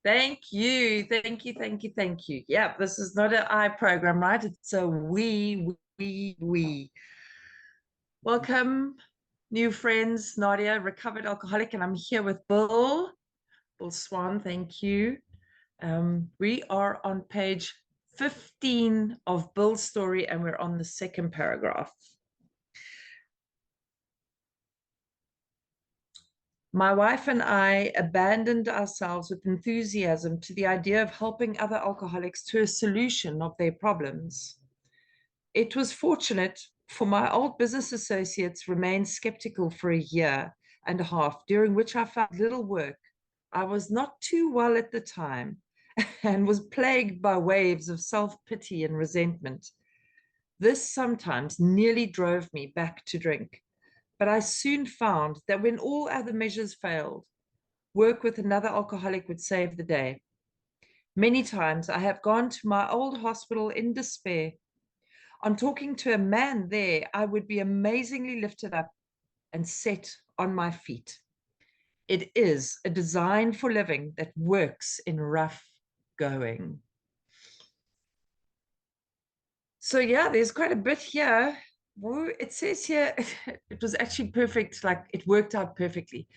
Thank you. Thank you. Thank you. Thank you. Yeah, this is not an I program, right? It's a we. Welcome, new friends. Nadia, recovered alcoholic, and I'm here with Bill Swan. Thank you. We are on page 15 of Bill's story, and we're on the second paragraph. My wife and I abandoned ourselves with enthusiasm to the idea of helping other alcoholics to a solution of their problems. It was fortunate, for my old business associates remained skeptical for a year and a half, during which I found little work. I was not too well at the time and was plagued by waves of self-pity and resentment. This sometimes nearly drove me back to drink, but I soon found that when all other measures failed, work with another alcoholic would save the day. Many times I have gone to my old hospital in despair. On talking to a man there, I would be amazingly lifted up and set on my feet. It is a design for living that works in rough going. So yeah, there's quite a bit here. It says here, it was actually perfect, like it worked out perfectly.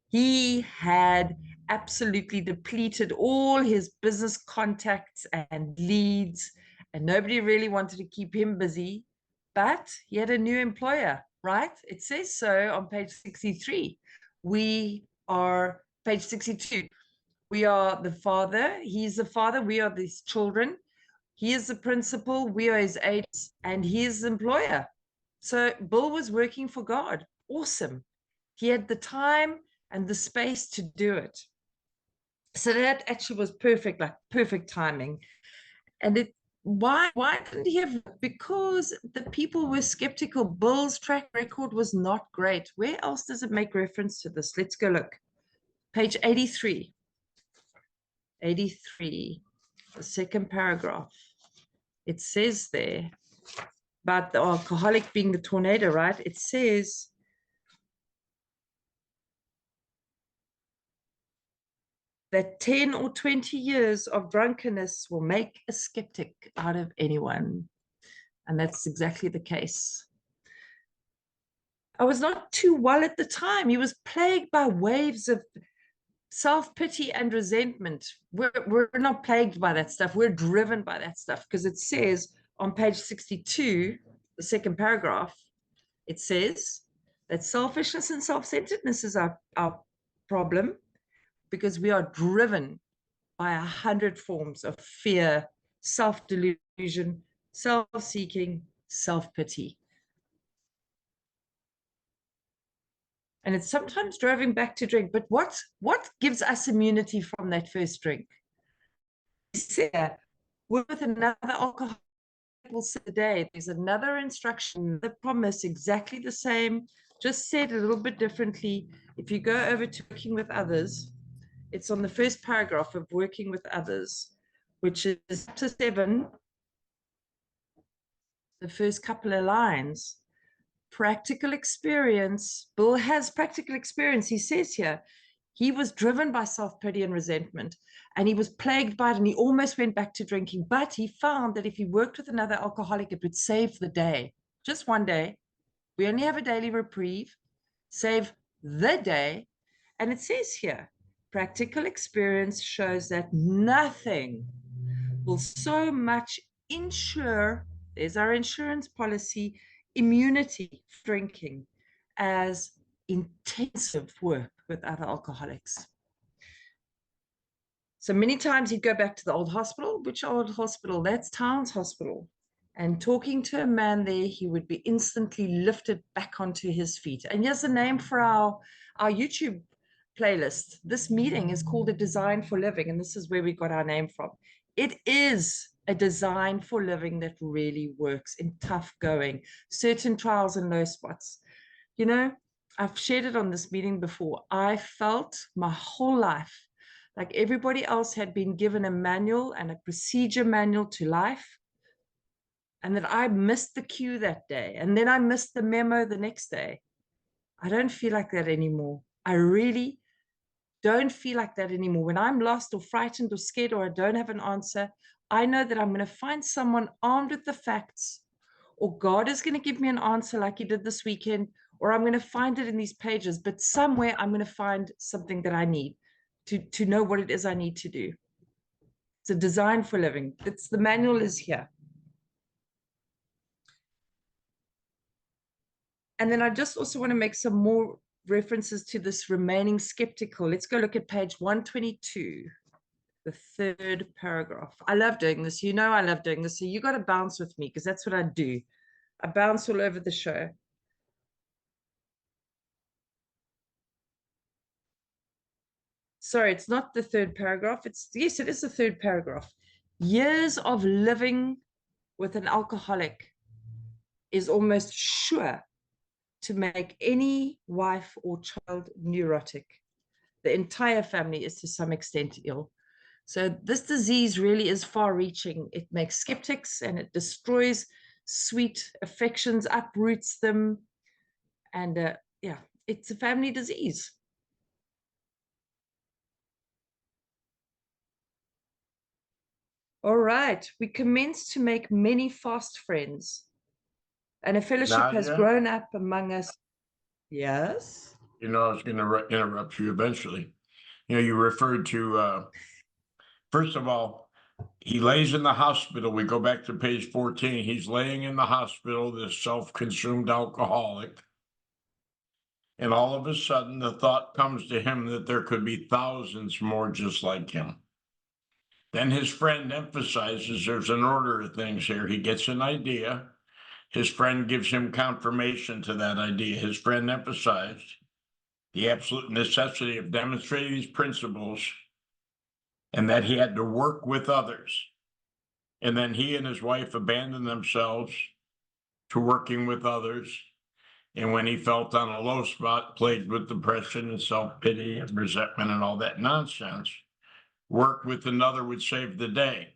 He had absolutely depleted all his business contacts and leads, and nobody really wanted to keep him busy, but he had a new employer, right? It says so on page 63. We are page 62. We are the father. He's the father. We are these children. He is the principal. We are his aides, and he is the employer. So Bill was working for God. Awesome. He had the time and the space to do it. So that actually was perfect, like perfect timing. And why didn't he have? Because the people were skeptical. Bill's track record was not great. Where else does it make reference to this? Let's go look. Page 83. 83, the second paragraph. It says there about the alcoholic being the tornado, right? It says that 10 or 20 years of drunkenness will make a skeptic out of anyone. And that's exactly the case. I was not too well at the time. He was plagued by waves of self-pity and resentment. We're not plagued by that stuff. We're driven by that stuff, because it says on page 62, the second paragraph, it says that selfishness and self-centeredness is our problem, because we are driven by 100 forms of fear, self-delusion, self-seeking, self-pity. And it's sometimes driving back to drink. But what gives us immunity from that first drink? We're with another alcoholic today. There's another instruction, the promise, exactly the same, just said a little bit differently. If you go over to working with others, it's on the first paragraph of working with others, which is chapter 7, the first couple of lines. Practical experience. Bill has practical experience. He says here, he was driven by self-pity and resentment, and he was plagued by it, and he almost went back to drinking. But he found that if he worked with another alcoholic, it would save the day. Just one day. We only have a daily reprieve. Save the day. And it says here, practical experience shows that nothing will so much ensure, there's our insurance policy, immunity drinking as intensive work with other alcoholics. So many times he'd go back to the old hospital. Which old hospital? That's Towns Hospital. And talking to a man there, he would be instantly lifted back onto his feet. And here's the name for our YouTube playlist. This meeting is called A Design for Living, and this is where we got our name from. It is a design for living that really works in tough going, certain trials and low spots. You know, I've shared it on this meeting before. I felt my whole life like everybody else had been given a manual and a procedure manual to life, and that I missed the cue that day, and then I missed the memo the next day. I don't feel like that anymore. I really don't feel like that anymore. When I'm lost or frightened or scared or I don't have an answer, I know that I'm going to find someone armed with the facts, or God is going to give me an answer like He did this weekend, or I'm going to find it in these pages. But somewhere I'm going to find something that I need to know what it is I need to do. It's a design for living. It's the manual is here. And then I just also want to make some more references to this remaining skeptical. Let's go look at page 122, the third paragraph. I love doing this. You know, I love doing this. So you got to bounce with me because that's what I do. I bounce all over the show. Sorry, it's not the third paragraph. Yes, it is the third paragraph. Years of living with an alcoholic is almost sure to make any wife or child neurotic. The entire family is to some extent ill. So this disease really is far-reaching. It makes skeptics and it destroys sweet affections, uproots them, and yeah, it's a family disease. All right, we commence to make many fast friends, and a fellowship has Nadia, grown up among us. Yes. I was going to interrupt you eventually. You referred to, first of all, he lays in the hospital. We go back to page 14. He's laying in the hospital, this self-consumed alcoholic. And all of a sudden, the thought comes to him that there could be thousands more just like him. Then his friend emphasizes there's an order of things here. He gets an idea. His friend gives him confirmation to that idea. His friend emphasized the absolute necessity of demonstrating these principles and that he had to work with others. And then he and his wife abandoned themselves to working with others. And when he felt on a low spot, plagued with depression and self-pity and resentment and all that nonsense, work with another would save the day.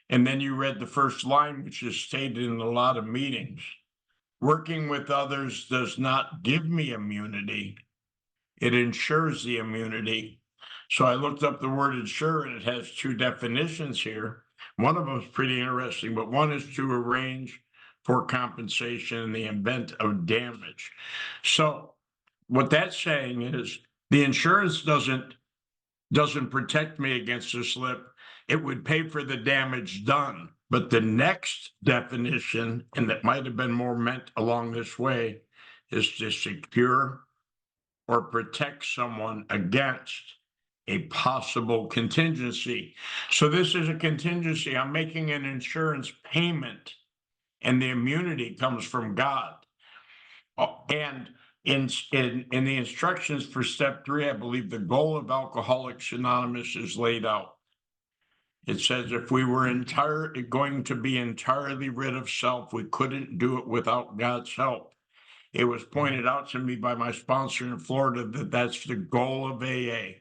And then you read the first line, which is stated in a lot of meetings. Working with others does not give me immunity. It ensures the immunity. So I looked up the word ensure, and it has two definitions here. One of them is pretty interesting, but one is to arrange for compensation in the event of damage. So what that's saying is the insurance doesn't protect me against a slip. It would pay for the damage done. But the next definition, and that might have been more meant along this way, is to secure or protect someone against a possible contingency. So this is a contingency. I'm making an insurance payment, and the immunity comes from God. And in the instructions for step 3, I believe the goal of Alcoholics Anonymous is laid out. It says if we were going to be entirely rid of self, we couldn't do it without God's help. It was pointed out to me by my sponsor in Florida that that's the goal of AA,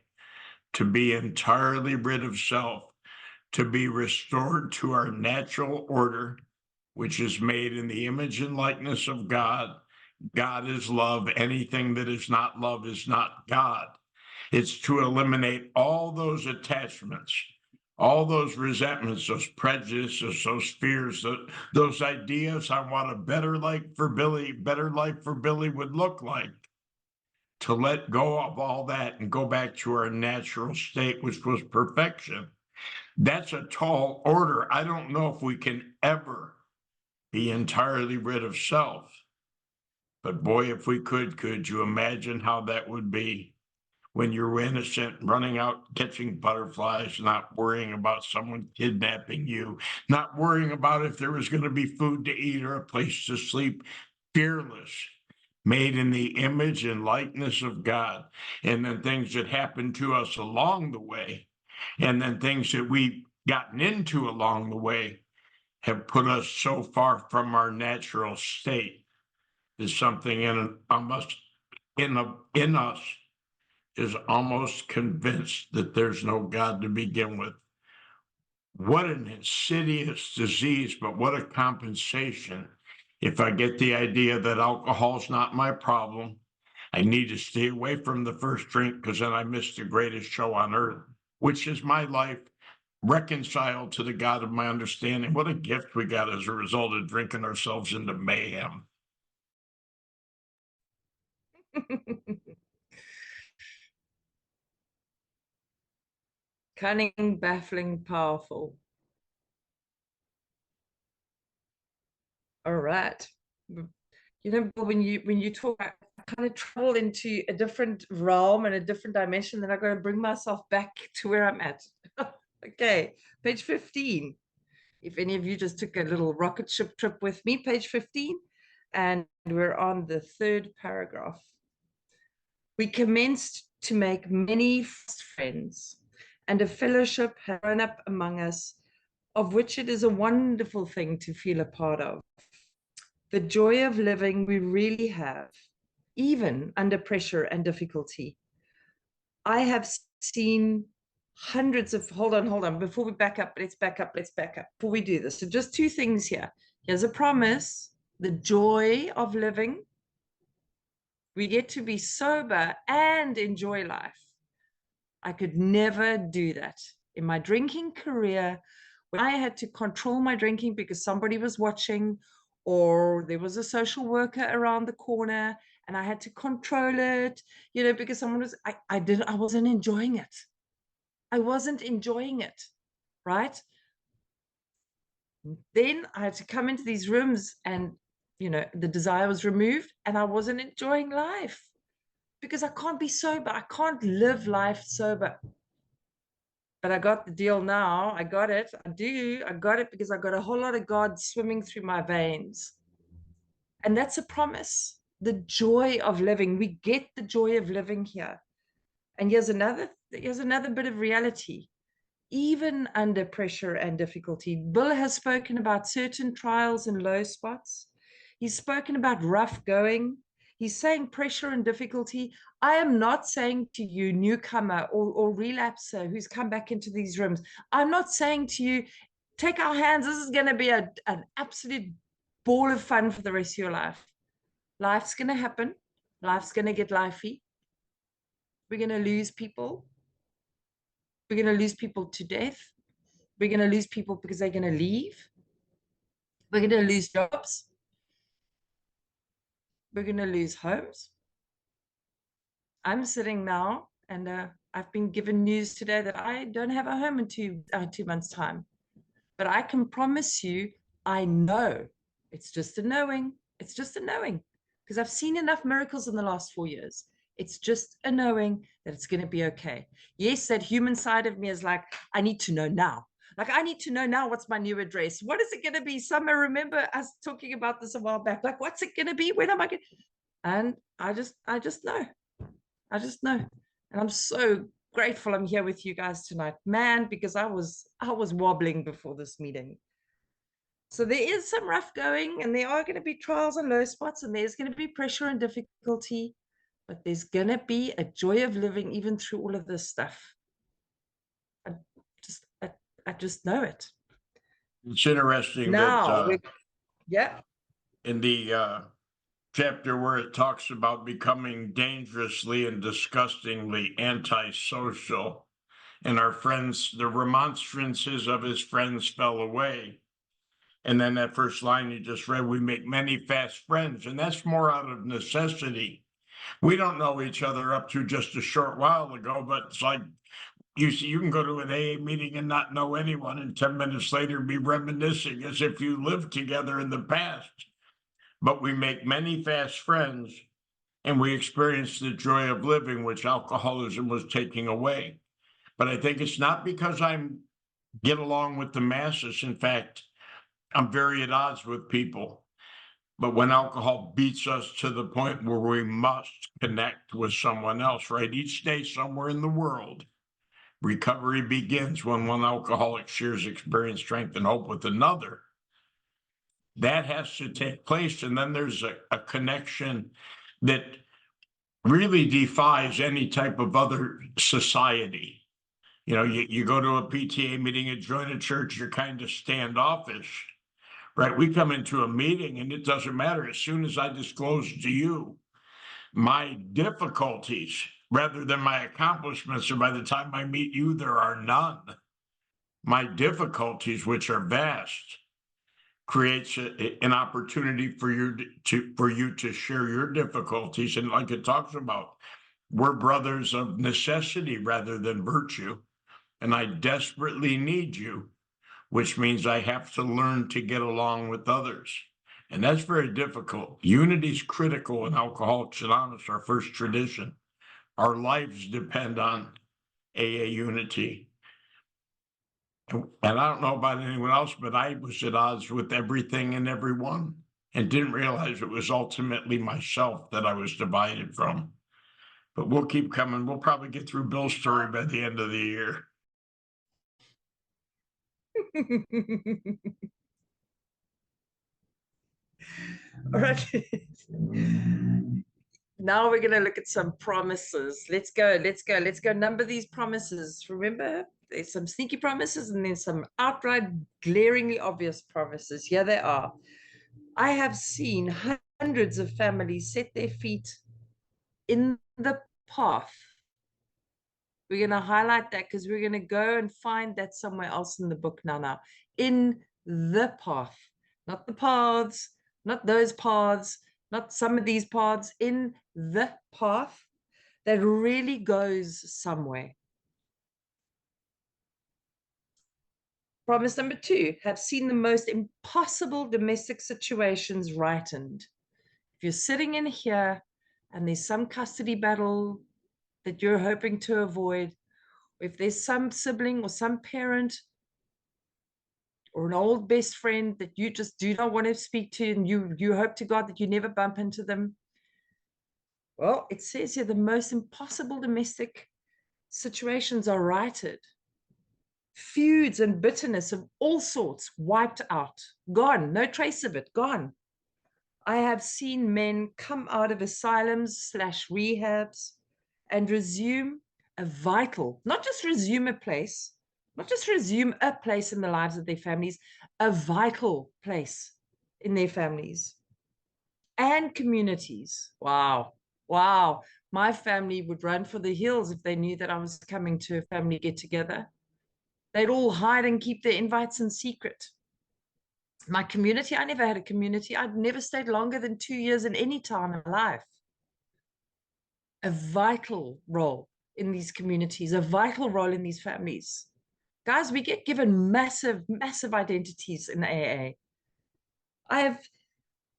to be entirely rid of self, to be restored to our natural order, which is made in the image and likeness of God. God is love. Anything that is not love is not God. It's to eliminate all those attachments, all those resentments, those prejudices, those fears, those ideas. I want a better life for Billy would look like. To let go of all that and go back to our natural state, which was perfection. That's a tall order. I don't know if we can ever be entirely rid of self. But boy, if we could you imagine how that would be when you're innocent, running out, catching butterflies, not worrying about someone kidnapping you, not worrying about if there was going to be food to eat or a place to sleep, fearless, made in the image and likeness of God. And then things that happened to us along the way, and then things that we've gotten into along the way have put us so far from our natural state. Is something in us is almost convinced that there's no God to begin with. What an insidious disease, but what a compensation if I get the idea that alcohol's not my problem, I need to stay away from the first drink because then I missed the greatest show on earth, which is my life reconciled to the God of my understanding. What a gift we got as a result of drinking ourselves into mayhem. Cunning, baffling, powerful. All right. You know, Bill, when you talk, I kind of travel into a different realm and a different dimension, then I got to bring myself back to where I'm at. Okay, page 15. If any of you just took a little rocket ship trip with me, page 15, and we're on the third paragraph. We commenced to make many friends, and a fellowship had grown up among us, of which it is a wonderful thing to feel a part of. The joy of living we really have, even under pressure and difficulty. I have seen hundreds of, hold on, before we back up, let's back up, before we do this. So just two things here. Here's a promise, the joy of living. We get to be sober and enjoy life. I could never do that. In my drinking career, when I had to control my drinking because somebody was watching or there was a social worker around the corner and I had to control it, you know, because someone was, I wasn't enjoying it. I wasn't enjoying it, right? Then I had to come into these rooms and, you know, the desire was removed and I wasn't enjoying life because I can't be sober. I can't live life sober. But I got the deal now. I got it. I do. I got it because I got a whole lot of God swimming through my veins. And that's a promise. The joy of living. We get the joy of living here. And here's another bit of reality. Even under pressure and difficulty, Bill has spoken about certain trials and low spots. He's spoken about rough going. He's saying pressure and difficulty. I am not saying to you, newcomer or relapser who's come back into these rooms, I'm not saying to you, take our hands. This is going to be an absolute ball of fun for the rest of your life. Life's going to happen. Life's going to get lifey. We're going to lose people. We're going to lose people to death. We're going to lose people because they're going to leave. We're going to lose jobs. We're going to lose homes. I'm sitting now and I've been given news today that I don't have a home in 2 months' time. But I can promise you, I know. It's just a knowing. It's just a knowing. Because I've seen enough miracles in the last 4 years. It's just a knowing that it's going to be okay. Yes, that human side of me is like, I need to know now. Like, I need to know now what's my new address. What is it going to be? Summer, remember us talking about this a while back. Like, what's it going to be? When am I going to? And I just know. I just know. And I'm so grateful I'm here with you guys tonight, man, because I was wobbling before this meeting. So there is some rough going, and there are going to be trials and low spots, and there's going to be pressure and difficulty, but there's going to be a joy of living even through all of this stuff. I just know it. It's interesting Now, that yeah. in the chapter where it talks about becoming dangerously and disgustingly antisocial, and our friends, the remonstrances of his friends fell away. And then that first line you just read, we make many fast friends, and that's more out of necessity. We don't know each other up to just a short while ago, but it's like you see, you can go to an AA meeting and not know anyone, and 10 minutes later be reminiscing as if you lived together in the past. But we make many fast friends, and we experience the joy of living, which alcoholism was taking away. But I think it's not because I get along with the masses. In fact, I'm very at odds with people. But when alcohol beats us to the point where we must connect with someone else, right? Each day somewhere in the world, recovery begins when one alcoholic shares experience, strength, and hope with another. That has to take place. And then there's a connection that really defies any type of other society. You know, you go to a PTA meeting and join a church, you're kind of standoffish, right? We come into a meeting and it doesn't matter. As soon as I disclose to you my difficulties rather than my accomplishments, or by the time I meet you, there are none. My difficulties, which are vast, creates an opportunity for you to share your difficulties. And like it talks about, we're brothers of necessity rather than virtue. And I desperately need you, which means I have to learn to get along with others. And that's very difficult. Unity is critical in Alcoholics Anonymous, our first tradition. Our lives depend on AA unity. And I don't know about anyone else, but I was at odds with everything and everyone and didn't realize it was ultimately myself that I was divided from. But we'll keep coming. We'll probably get through Bill's story by the end of the year. All right. Now we're going to look at some promises. Let's go. Number these promises. Remember, there's some sneaky promises and then some outright glaringly obvious promises. Here they are. I have seen hundreds of families set their feet in the path. We're going to highlight that because we're going to go and find that somewhere else in the book now. In the path, not the paths, not those paths, not some of these paths, in the path that really goes somewhere. Promise number 2, have seen the most impossible domestic situations rightened. If you're sitting in here and there's some custody battle that you're hoping to avoid, if there's some sibling or some parent or an old best friend that you just do not want to speak to, and you hope to God that you never bump into them, well, it says here the most impossible domestic situations are righted. Feuds and bitterness of all sorts wiped out, gone, no trace of it, gone. I have seen men come out of asylums/rehabs and resume a vital, not just resume a place, not just resume a place in the lives of their families, a vital place in their families and communities. Wow. Wow. My family would run for the hills if they knew that I was coming to a family get together. They'd all hide and keep their invites in secret. My community, I never had a community. I'd never stayed longer than 2 years in any time in life. A vital role in these communities, a vital role in these families. Guys, we get given massive, massive identities in AA.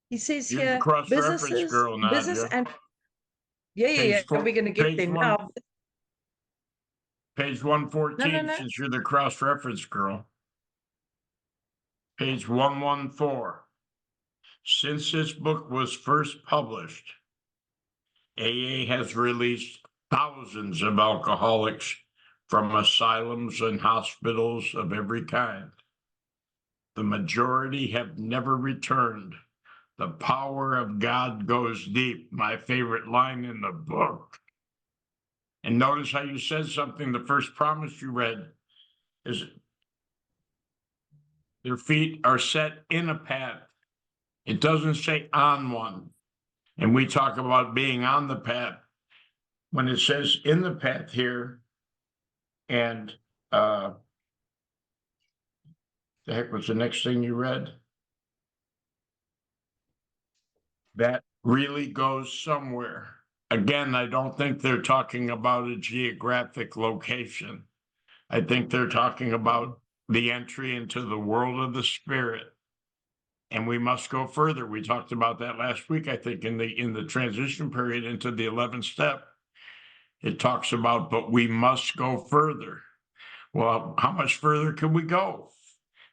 He says You're the here, cross-reference businesses, girl, business Nadia. and, yeah, we're going to get there now. Page 114, No. since you're the cross-reference girl. Page 114. Since this book was first published, AA has released thousands of alcoholics from asylums and hospitals of every kind. The majority have never returned. The power of God goes deep. My favorite line in the book. And notice how you said something, the first promise you read is their feet are set in a path. It doesn't say on one. And we talk about being on the path. When it says in the path here, and the heck was the next thing you read? That really goes somewhere. Again, I don't think they're talking about a geographic location. I think they're talking about the entry into the world of the spirit. And we must go further. We talked about that last week, I think, in the transition period into the 11th step. It talks about, but we must go further. Well, how much further can we go?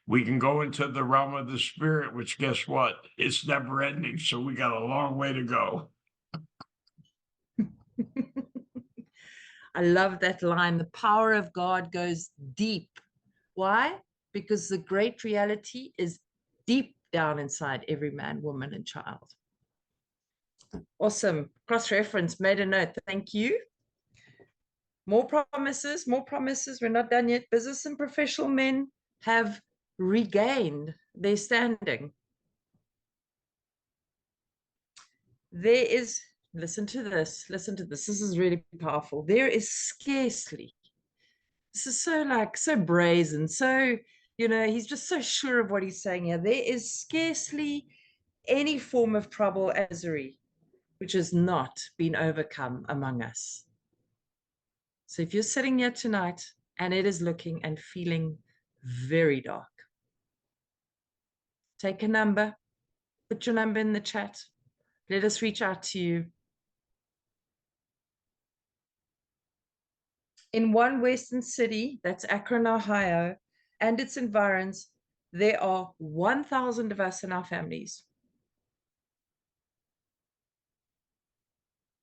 We can go into the realm of the spirit, which guess what? It's never ending. So we got a long way to go. I love that line. The power of God goes deep. Why? Because the great reality is deep down inside every man, woman, and child. Awesome. Cross-reference, made a note. Thank you. More promises, more promises. We're not done yet. Business and professional men have regained their standing. There is Listen to this. Listen to this. This is really powerful. There is scarcely, this is so like, so brazen, so, he's just so sure of what he's saying here. There is scarcely any form of trouble and misery which has not been overcome among us. So if you're sitting here tonight and it is looking and feeling very dark, take a number, put your number in the chat. Let us reach out to you. In one Western city, that's Akron, Ohio, and its environs, there are 1,000 of us in our families.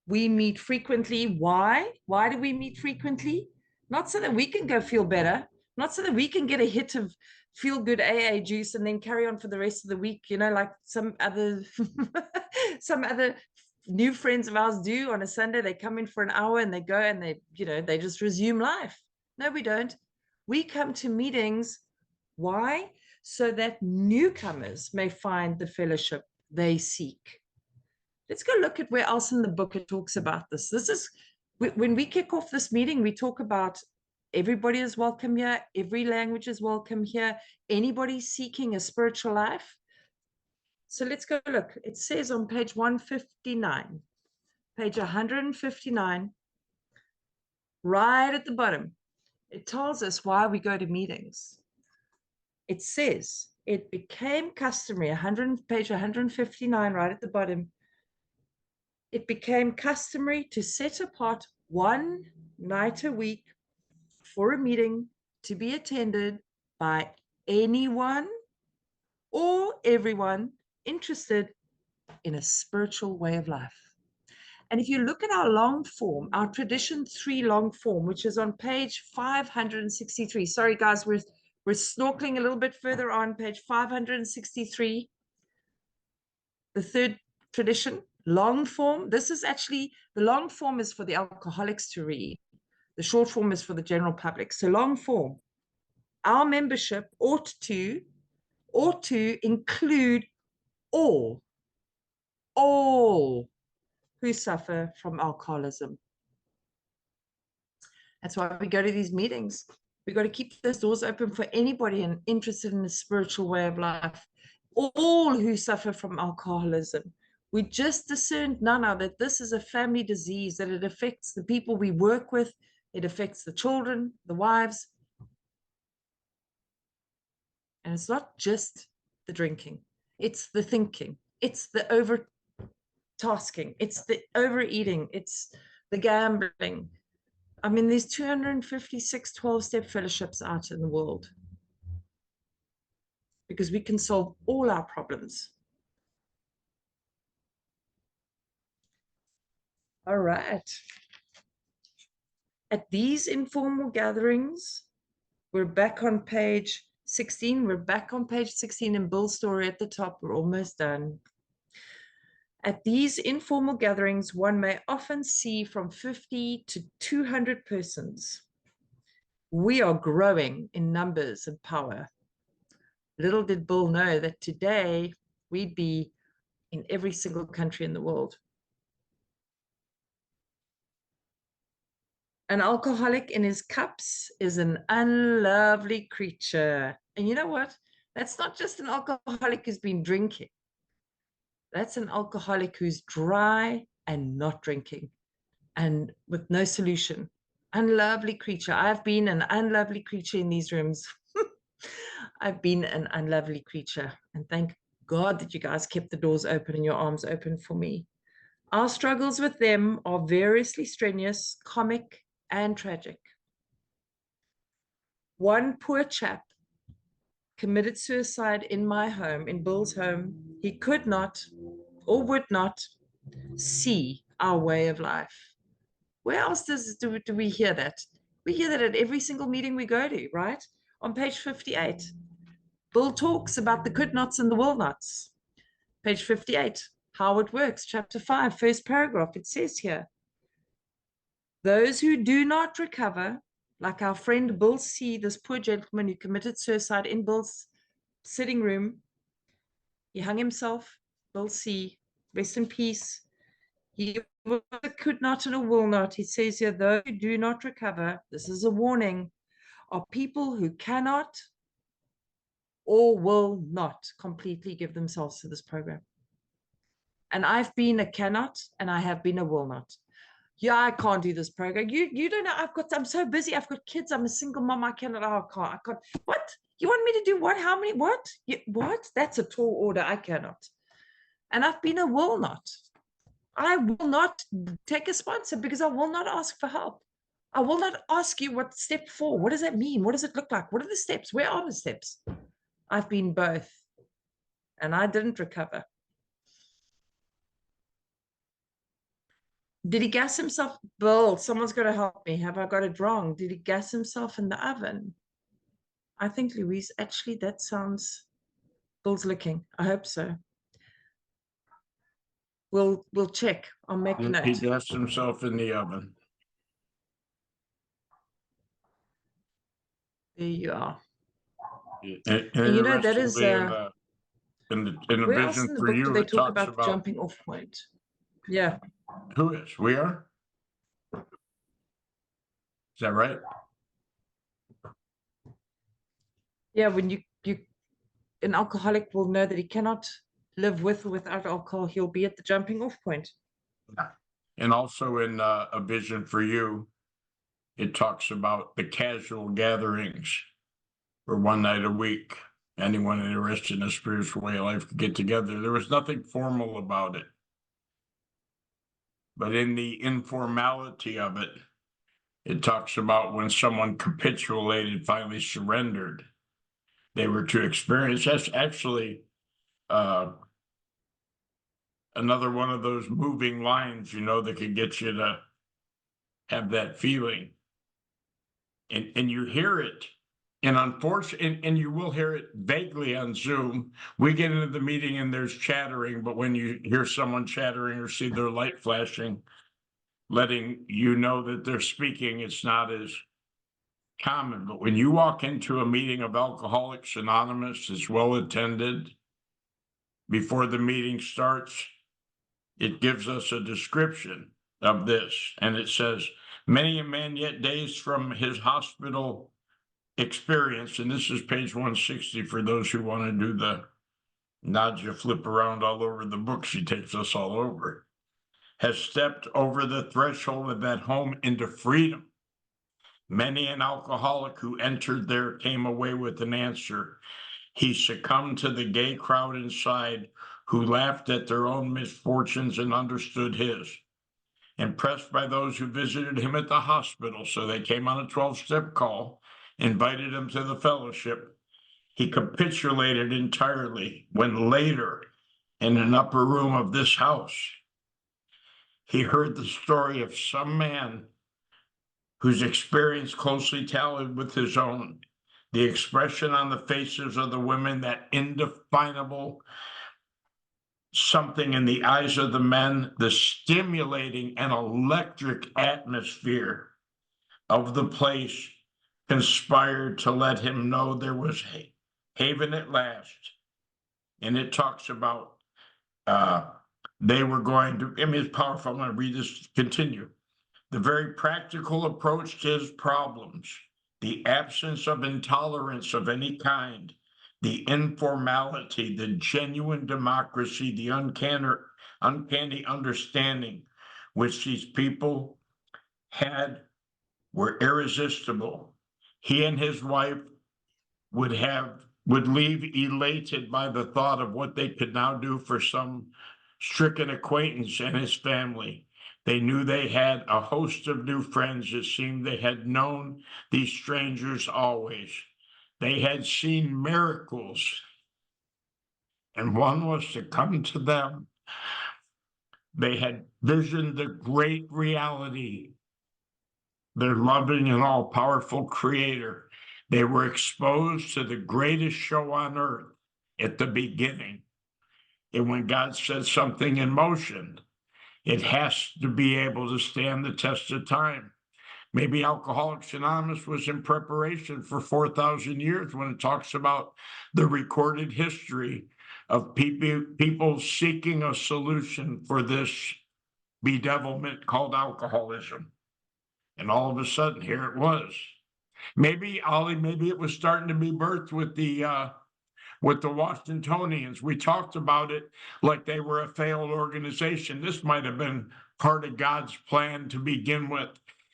We meet frequently. Why? Why do we meet frequently? Not so that we can go feel better, not so that we can get a hit of feel good AA juice and then carry on for the rest of the week, like some other some other new friends of ours do on a Sunday. They come in for an hour and they go and they just resume life. No, we don't. We come to meetings. Why? So that newcomers may find the fellowship they seek. Let's go look at where else in the book it talks about this. This is when we kick off this meeting, we talk about everybody is welcome here, every language is welcome here, anybody seeking a spiritual life. So let's go look. It says on page 159, page 159, right at the bottom, it tells us why we go to meetings. It says, it became customary, page 159, right at the bottom, it became customary to set apart one night a week for a meeting to be attended by anyone or everyone interested in a spiritual way of life. And if you look at our long form, our tradition 3 long form, which is on page 563, sorry guys, we're snorkeling a little bit further on page 563, the third tradition, long form. This is actually, the long form is for the alcoholics to read. The short form is for the general public. So long form, our membership ought to include all who suffer from alcoholism. That's why we go to these meetings. We've got to keep those doors open for anybody interested in a spiritual way of life. All who suffer from alcoholism. We just discerned, Nana, that this is a family disease, that it affects the people we work with, it affects the children, the wives. And it's not just the drinking, it's the thinking, it's the overtasking, it's the overeating, it's the gambling. I mean, there's 256 12-step fellowships out in the world because we can solve all our problems. All right. At these informal gatherings, we're back on page 16. We're back on page 16 in Bill's story at the top. We're almost done. At these informal gatherings, one may often see from 50 to 200 persons. We are growing in numbers and power. Little did Bill know that today we'd be in every single country in the world. An alcoholic in his cups is an unlovely creature. And you know what? That's not just an alcoholic who's been drinking. That's an alcoholic who's dry and not drinking and with no solution. Unlovely creature. I've been an unlovely creature in these rooms. I've been an unlovely creature. And thank God that you guys kept the doors open and your arms open for me. Our struggles with them are variously strenuous, comic, and tragic. One poor chap committed suicide in my home, in Bill's home. He could not or would not see our way of life. Where else do we hear that? We hear that at every single meeting we go to, right? On page 58, Bill talks about the could nots and the will nots. Page 58, how it works, chapter 5, first paragraph, it says here, those who do not recover, like our friend Bill C., this poor gentleman who committed suicide in Bill's sitting room, he hung himself, Bill C., rest in peace. He was a could not and a will not. He says here, those who do not recover, this is a warning, are people who cannot or will not completely give themselves to this program. And I've been a cannot and I have been a will not. Yeah, I can't do this program. You don't know. I'm so busy. I've got kids. I'm a single mom. I cannot. Oh, I can't. What? You want me to do what? How many? What? What? That's a tall order. I cannot. And I've been a will not. I will not take a sponsor because I will not ask for help. I will not ask you what step 4. What does that mean? What does it look like? What are the steps? Where are the steps? I've been both. And I didn't recover. Did he gas himself? Bill, someone's got to help me. Have I got it wrong? Did he gas himself in the oven? I think, Louise, actually, that sounds. Bill's looking. I hope so. We'll check. I'll make a note. He gassed himself in the oven. There you are. And you know, that is in the where else vision in the for book do you, they it talk talks about the jumping off point? Yeah. Who is? We are? Is that right? Yeah, when you an alcoholic will know that he cannot live with or without alcohol, he'll be at the jumping off point. And also in A Vision for You, it talks about the casual gatherings for one night a week. Anyone interested in a spiritual way of life could get together. There was nothing formal about it. But in the informality of it, it talks about when someone capitulated, finally surrendered, they were to experience. That's actually another one of those moving lines, that could get you to have that feeling. And you hear it. And unfortunately, and you will hear it vaguely on Zoom. We get into the meeting and there's chattering, but when you hear someone chattering or see their light flashing, letting you know that they're speaking, it's not as common. But when you walk into a meeting of Alcoholics Anonymous, it's well attended. Before the meeting starts, it gives us a description of this. And it says, many a man yet days from his hospital experience, and this is page 160 for those who want to do the Nadia flip around all over the book. She takes us all over. Has stepped over the threshold of that home into freedom. Many an alcoholic who entered there came away with an answer. He succumbed to the gay crowd inside who laughed at their own misfortunes and understood his. Impressed by those who visited him at the hospital, so they came on a 12-step call, invited him to the fellowship. He capitulated entirely when later, in an upper room of this house, he heard the story of some man whose experience closely tallied with his own. The expression on the faces of the women, that indefinable something in the eyes of the men, the stimulating and electric atmosphere of the place conspired to let him know there was haven at last. And it talks about they were going to, it's powerful. I'm going to read this, continue. The very practical approach to his problems, the absence of intolerance of any kind, the informality, the genuine democracy, the uncanny understanding which these people had were irresistible. He and his wife would leave elated by the thought of what they could now do for some stricken acquaintance and his family. They knew they had a host of new friends. It seemed they had known these strangers always. They had seen miracles, and one was to come to them. They had visioned the great reality, their loving and all-powerful creator. They were exposed to the greatest show on earth at the beginning. And when God set something in motion, it has to be able to stand the test of time. Maybe Alcoholics Anonymous was in preparation for 4,000 years when it talks about the recorded history of people seeking a solution for this bedevilment called alcoholism. And all of a sudden, here it was. Maybe, Ollie, maybe it was starting to be birthed with the Washingtonians. We talked about it like they were a failed organization. This might have been part of God's plan to begin with.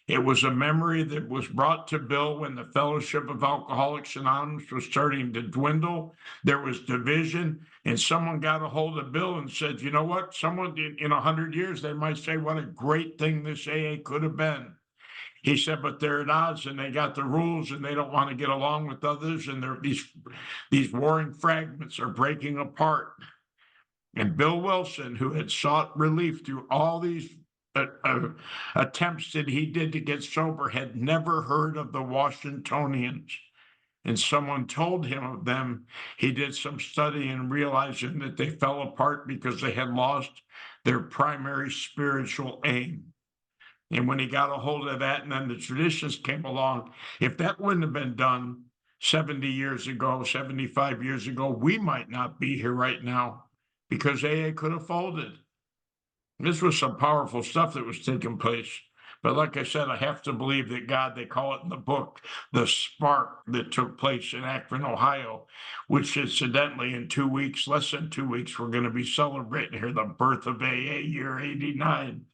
It was a memory that was brought to Bill when the Fellowship of Alcoholics Anonymous was starting to dwindle. There was division, and someone got a hold of Bill and said, you know what? Someone in 100 years, they might say, what a great thing this AA could have been. He said, but they're at odds and they got the rules and they don't want to get along with others. And these warring fragments are breaking apart. And Bill Wilson, who had sought relief through all these attempts that he did to get sober, had never heard of the Washingtonians. And someone told him of them. He did some study and realizing that they fell apart because they had lost their primary spiritual aim. And when he got a hold of that, and then the traditions came along, if that wouldn't have been done 70 years ago, 75 years ago, we might not be here right now because AA could have folded. This was some powerful stuff that was taking place. But like I said, I have to believe that God, they call it in the book, the spark that took place in Akron, Ohio, which incidentally in 2 weeks, less than 2 weeks, we're going to be celebrating here the birth of AA, year 89.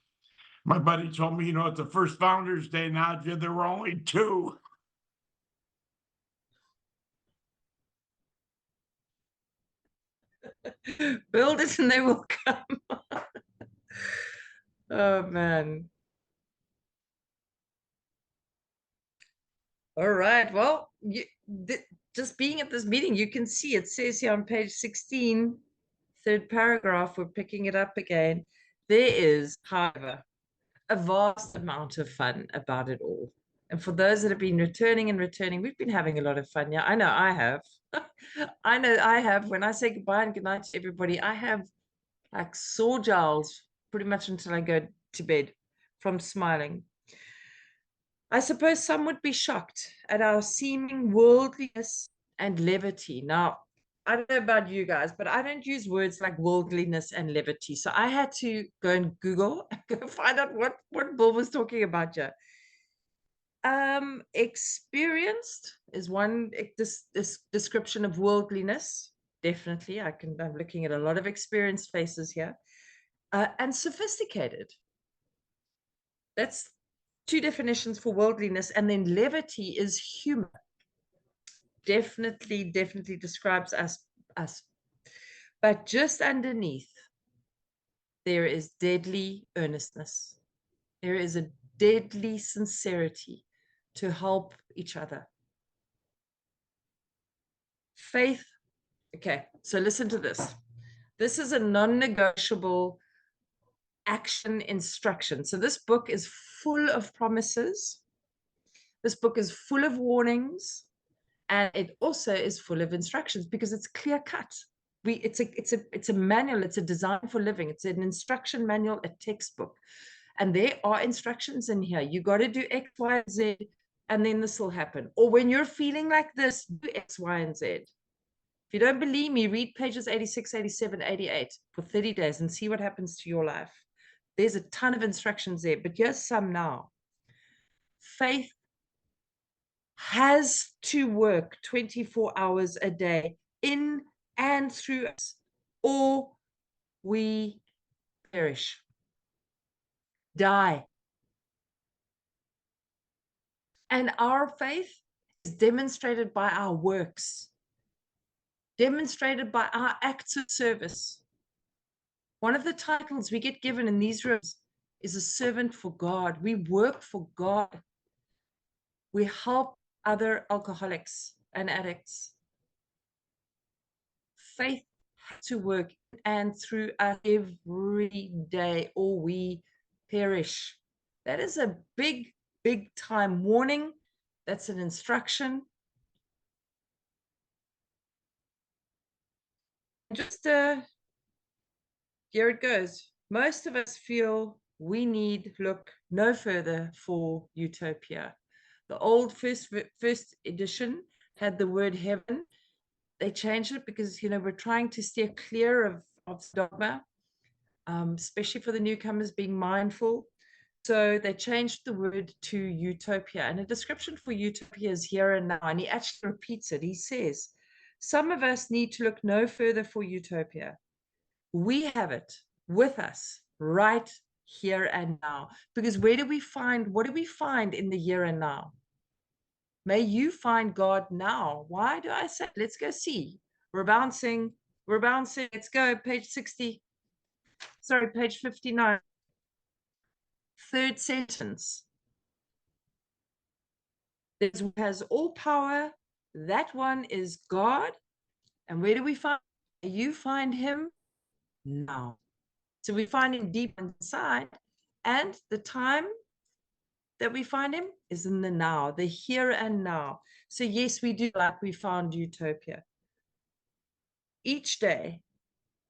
My buddy told me, at the first Founders Day, Nadia, there were only two. Build it and they will come. Oh, man. All right. Well, just being at this meeting, you can see it says here on page 16, third paragraph, we're picking it up again. There is, however, a vast amount of fun about it all. And for those that have been returning and returning, we've been having a lot of fun. Yeah, I know I have. I know I have. When I say goodbye and goodnight to everybody, I have like sore jowls pretty much until I go to bed from smiling. I suppose some would be shocked at our seeming worldliness and levity. Now, I don't know about you guys, but I don't use words like worldliness and levity. So I had to go and Google and go find out what Bill was talking about here. Experienced is one this description of worldliness. Definitely, I'm looking at a lot of experienced faces here. And sophisticated. That's two definitions for worldliness. And then levity is humor. Definitely describes us. But just underneath, there is deadly earnestness. There is a deadly sincerity to help each other. Faith. Okay, so listen to this. This is a non-negotiable action instruction. So this book is full of promises. This book is full of warnings. And it also is full of instructions because it's clear cut. It's a manual. It's a design for living. It's an instruction manual, a textbook. And there are instructions in here. You got to do X, Y, and Z, and then this will happen. Or when you're feeling like this, do X, Y, and Z. If you don't believe me, read pages 86, 87, 88 for 30 days and see what happens to your life. There's a ton of instructions there, but here's some now. Faith has to work 24 hours a day in and through us, or we perish, die. And our faith is demonstrated by our works, demonstrated by our acts of service. One of the titles we get given in these rooms is a servant for God. We work for God. We help other alcoholics and addicts. Faith has to work and through us every day, or we perish. That is a big time warning. That's an instruction. Just here it goes. Most of us feel we need look no further for utopia. The old first edition had the word heaven. They changed it because we're trying to steer clear of dogma. especially for the newcomers, being mindful. So they changed the word to utopia. And a description for utopia is here and now. And he actually repeats it. He says, some of us need to look no further for utopia. We have it with us right here and now. Because what do we find in the here and now? May you find God now. Why do I say? Let's go see. We're bouncing. Let's go. Page 60. Sorry, page 59. Third sentence. There's one has all power. That one is God. And where do we find? You find him now. So we find him deep inside. And the time that we find him is in the now, the here and now. So yes, we do like we found utopia. Each day,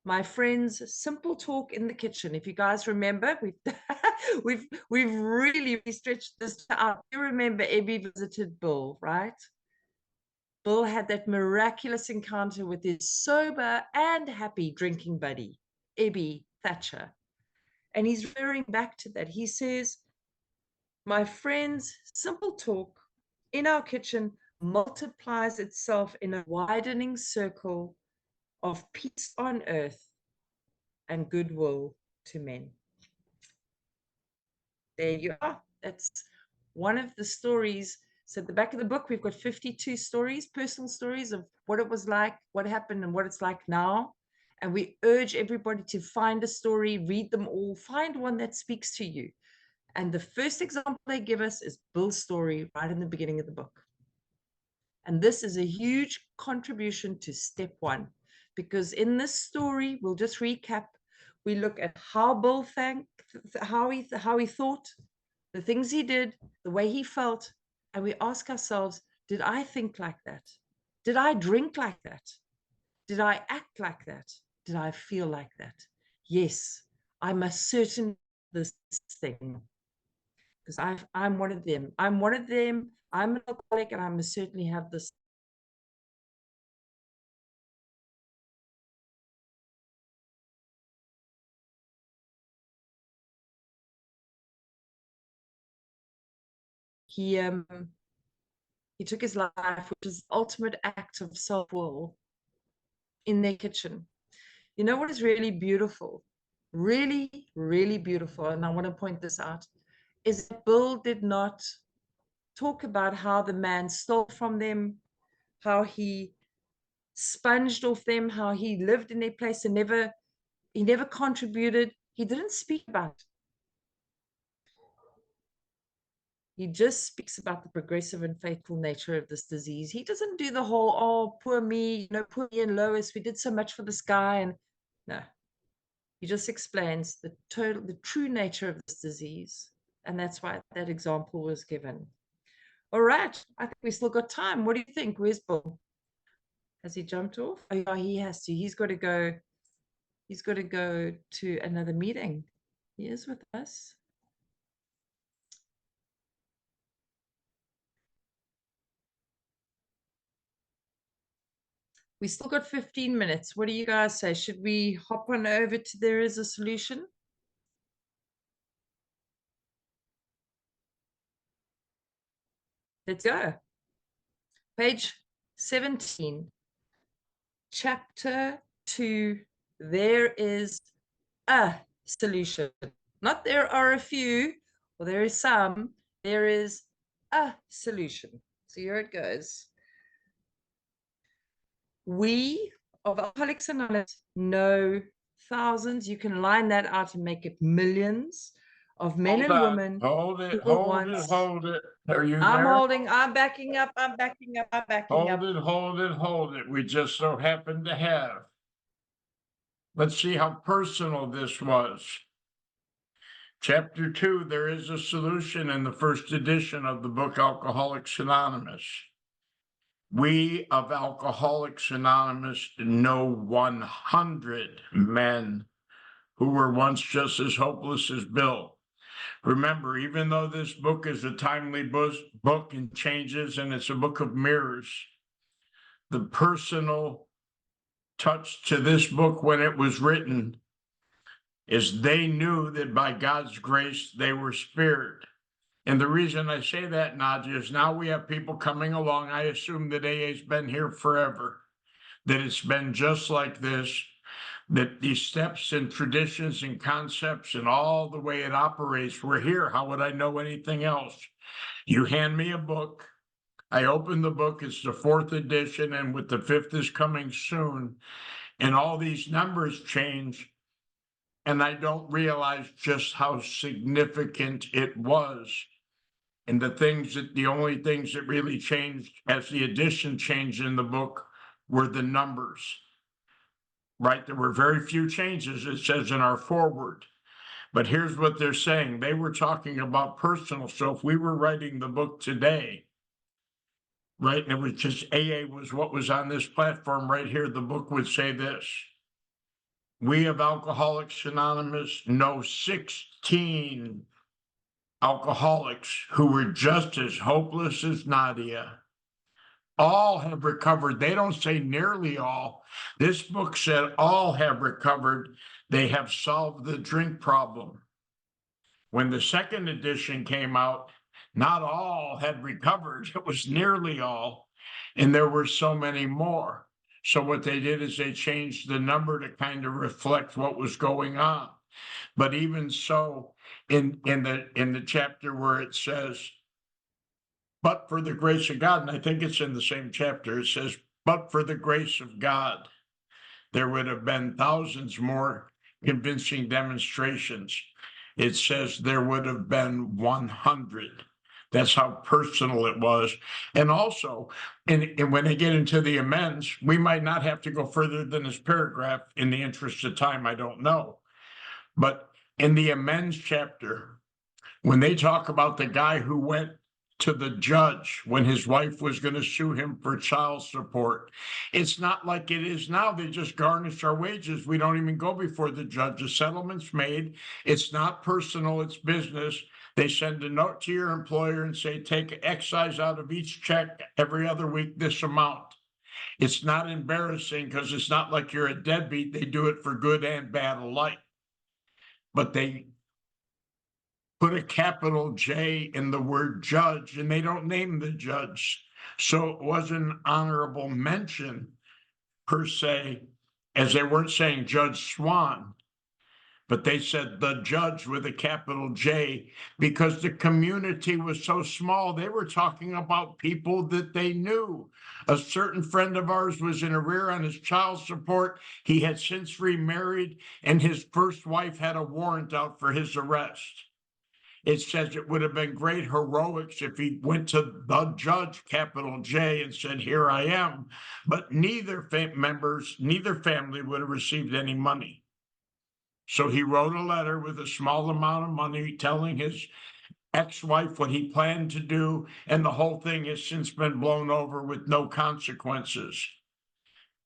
my friends, simple talk in the kitchen. If you guys remember, we've really stretched this out. You remember Ebby visited Bill, right? Bill had that miraculous encounter with his sober and happy drinking buddy, Ebby Thatcher. And he's referring back to that. He says, my friends, simple talk in our kitchen multiplies itself in a widening circle of peace on earth and goodwill to men. There you are. That's one of the stories. So at the back of the book, we've got 52 stories, personal stories of what it was like, what happened, and what it's like now. And we urge everybody to find a story, read them all, find one that speaks to you. And the first example they give us is Bill's story right in the beginning of the book. And this is a huge contribution to step one, because in this story, we'll just recap. We look at how Bill how he thought, the things he did, the way he felt, and we ask ourselves, did I think like that? Did I drink like that? Did I act like that? Did I feel like that? Yes, I must certainly this thing, because I'm one of them. I'm one of them. I'm an alcoholic, and I must certainly have this. He took his life, which is the ultimate act of self-will, in their kitchen. You know what is really beautiful? Really, really beautiful, and I want to point this out, is that Bill did not talk about how the man stole from them, how he sponged off them, how he lived in their place and he never contributed. He didn't speak about it. He just speaks about the progressive and faithful nature of this disease. He doesn't do the whole, oh, poor me, poor me and Lois, we did so much for this guy. And no, he just explains the true nature of this disease. And that's why that example was given. All right, I think we still got time. What do you think? Where's Bill? Has he jumped off? Oh, yeah, he has to. He's got to go. He's got to go to another meeting. He is with us. We still got 15 minutes. What do you guys say? Should we hop on over to There Is a Solution? Let's go. Page 17. Chapter 2. There is a solution. Not there are a few, or there is some. There is a solution. So here it goes. We of Alcoholics Anonymous know thousands. You can line that out and make it millions of men and women. Hold it. Are you I'm there? holding, I'm backing up, I'm backing up, I'm backing up. Hold it. We just so happen to have. Let's see how personal this was. Chapter 2, There Is a Solution, in the first edition of the book Alcoholics Anonymous. We of Alcoholics Anonymous know 100 men who were once just as hopeless as Bill. Remember, even though this book is a timely book and changes, and it's a book of mirrors, the personal touch to this book when it was written is they knew that by God's grace they were spared. And the reason I say that, Nadia, is now we have people coming along. I assume that AA's been here forever, that it's been just like this, that these steps and traditions and concepts and all the way it operates were here. How would I know anything else? You hand me a book. I open the book, it's the 4th edition, and with the 5th is coming soon, and all these numbers change, and I don't realize just how significant it was. And the only things that really changed as the edition changed in the book were the numbers, right? There were very few changes, it says in our foreword. But here's what they're saying. They were talking about personal. So if we were writing the book today, right, and it was just AA was what was on this platform right here, the book would say this: we of Alcoholics Anonymous know 16 alcoholics who were just as hopeless as Nadia. All have recovered. They don't say nearly all. This book said all have recovered. They have solved the drink problem. When the 2nd edition came out, not all had recovered. It was nearly all. And there were so many more. So what they did is they changed the number to kind of reflect what was going on. But even so, in the chapter where it says, but for the grace of God, and I think it's in the same chapter, it says, but for the grace of God, there would have been thousands more convincing demonstrations. It says there would have been 100. That's how personal it was. And also, and when they get into the amends, we might not have to go further than this paragraph in the interest of time, I don't know. But in the amends chapter, when they talk about the guy who went to the judge when his wife was going to sue him for child support, it's not like it is now. They just garnish our wages. We don't even go before the judge. The settlement's made. It's not personal, it's business. They send a note to your employer and say, take excise out of each check every other week, this amount. It's not embarrassing because it's not like you're a deadbeat. They do it for good and bad alike. But they put a capital J in the word judge, and they don't name the judge. So it wasn't an honorable mention per se, as they weren't saying Judge Swan, but they said the judge with a capital J because the community was so small. They were talking about people that they knew. A certain friend of ours was in arrear on his child support. He had since remarried, and his first wife had a warrant out for his arrest. It says it would have been great heroics if he went to the judge, capital J, and said, here I am. But neither family would have received any money. So he wrote a letter with a small amount of money telling his ex-wife what he planned to do, and the whole thing has since been blown over with no consequences.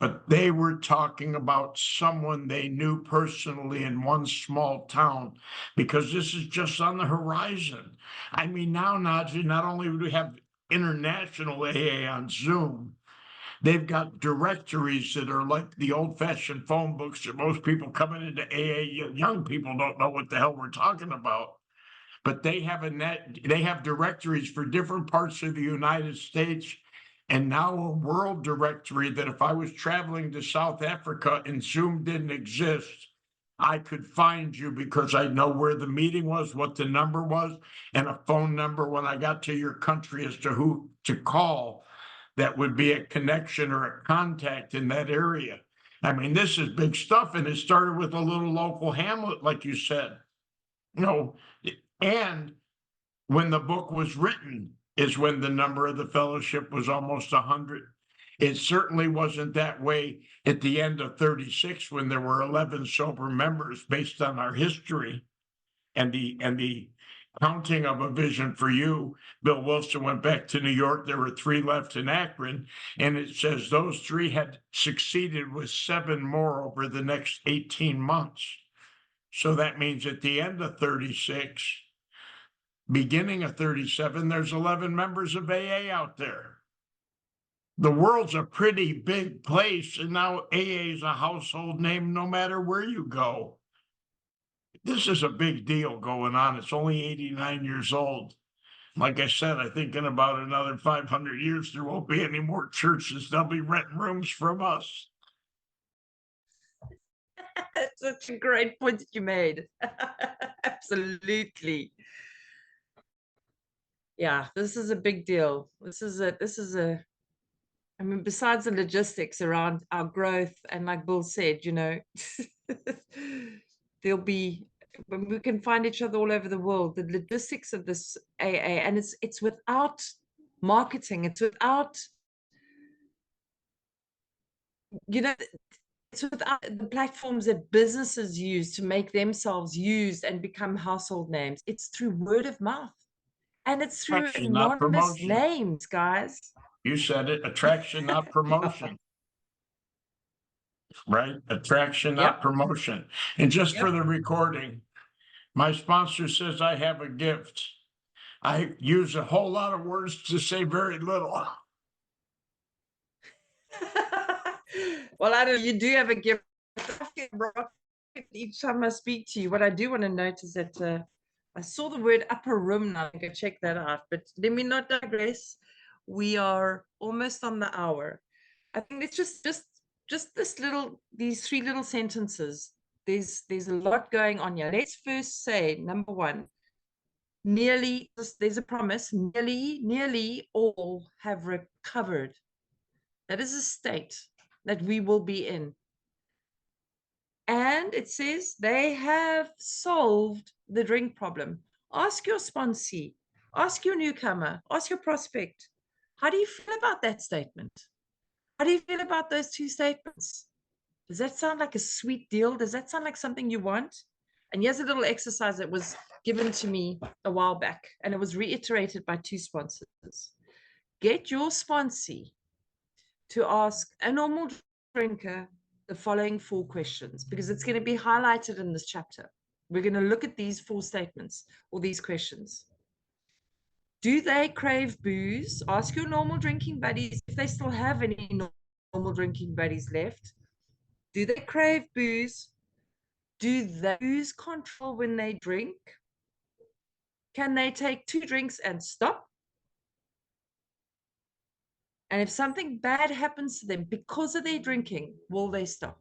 But they were talking about someone they knew personally in one small town, because this is just on the horizon. I mean, now, Nadia, not only do we have international AA on Zoom, they've got directories that are like the old-fashioned phone books that most people coming into AA, young people don't know what the hell we're talking about. But they have directories for different parts of the United States, and now a world directory that if I was traveling to South Africa and Zoom didn't exist, I could find you because I know where the meeting was, what the number was, and a phone number when I got to your country as to who to call that would be a connection or a contact in that area. I mean, this is big stuff, and it started with a little local hamlet, like you said. And when the book was written is when the number of the fellowship was almost 100. It certainly wasn't that way at the end of 36 when there were 11 sober members based on our history and the counting of A Vision for You. Bill Wilson went back to New York. There were 3 left in Akron, and it says those 3 had succeeded with 7 more over the next 18 months. So that means at the end of 36, beginning of 37, there's 11 members of AA out there. The world's a pretty big place, and now AA is a household name no matter where you go. this is a big deal going on. It's only 89 years old. Like I said, I think in about another 500 years, there won't be any more churches. They'll be renting rooms from us. That's such a great point that you made. Absolutely. Yeah, this is a big deal. This is I mean, besides the logistics around our growth, and like Bill said, you know, there'll be, when we can find each other all over the world, the logistics of this AA, and it's without marketing, it's without, you know, it's without the platforms that businesses use to make themselves used and become household names. It's through word of mouth, and it's through Attraction, not anonymous promotion. names, guys. You said it, attraction, not promotion. Right? Attraction, not Yep. promotion. And just for Yep. the recording, my sponsor says I have a gift. I use a whole lot of words to say very little. Well, I don't, you do have a gift. Each time I speak to you, what I do want to note is that I saw the word upper room. Now I can check that out, but let me not digress. We are almost on the hour. I think it's just these three little sentences. There's a lot going on here. Let's first say number one, nearly, there's a promise, nearly all have recovered. That is a state that we will be in. And it says they have solved the drink problem. Ask your sponsee, ask your newcomer, ask your prospect. How do you feel about that statement? How do you feel about those two statements? Does that sound like a sweet deal? Does that sound like something you want? And here's a little exercise that was given to me a while back, and it was reiterated by two sponsors. Get your sponsee to ask a normal drinker the following 4 questions, because it's going to be highlighted in this chapter. We're going to look at these 4 statements or these questions. Do they crave booze? Ask your normal drinking buddies if they still have any normal drinking buddies left. Do they crave booze? Do they lose control when they drink? Can they take 2 drinks and stop? And if something bad happens to them because of their drinking, will they stop?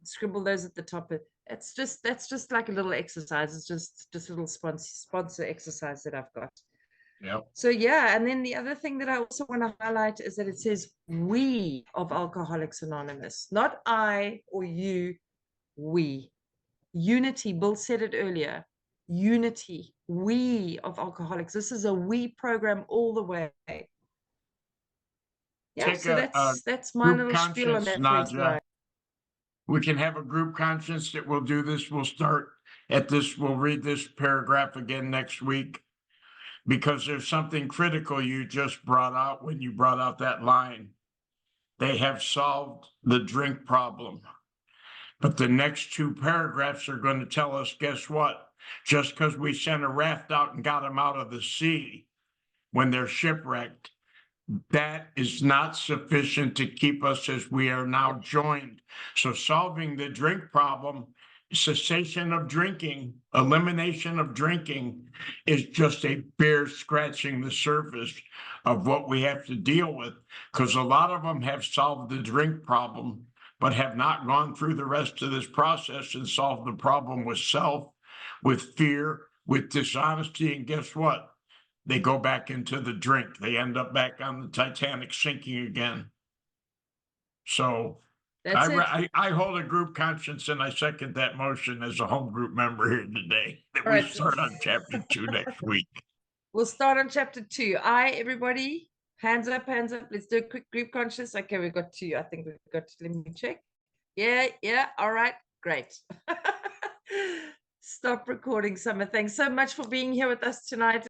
Scribble those at the top. That's just like a little exercise. It's just a little sponsor exercise that I've got. Yep. So yeah, and then the other thing that I also want to highlight is that it says we of Alcoholics Anonymous, not I or you, we. Unity, Bill said it earlier. Unity, we of alcoholics. This is a we program all the way. Yeah, Take so a that's my group little spiel on conscience, that first Nadia. line. We can have a group conscience that will do this. We'll start at this. We'll read this paragraph again next week, because there's something critical you just brought out when you brought out that line. They have solved the drink problem. But the next 2 paragraphs are going to tell us, guess what? Just because we sent a raft out and got them out of the sea when they're shipwrecked, that is not sufficient to keep us as we are now joined. So solving the drink problem, cessation of drinking, elimination of drinking, is just a bare scratching the surface of what we have to deal with, because a lot of them have solved the drink problem, but have not gone through the rest of this process and solved the problem with self, with fear, with dishonesty. And guess what? They go back into the drink. They end up back on the Titanic sinking again. So I hold a group conscience, and I second that motion as a home group member here today, that we start on chapter 2 next week. We'll start on chapter 2. Everybody, hands up, hands up. Let's do a quick group conscious. Okay, we got 2. I think we've got, let me check. Yeah. All right, great. Stop recording, Summer. Thanks so much for being here with us tonight.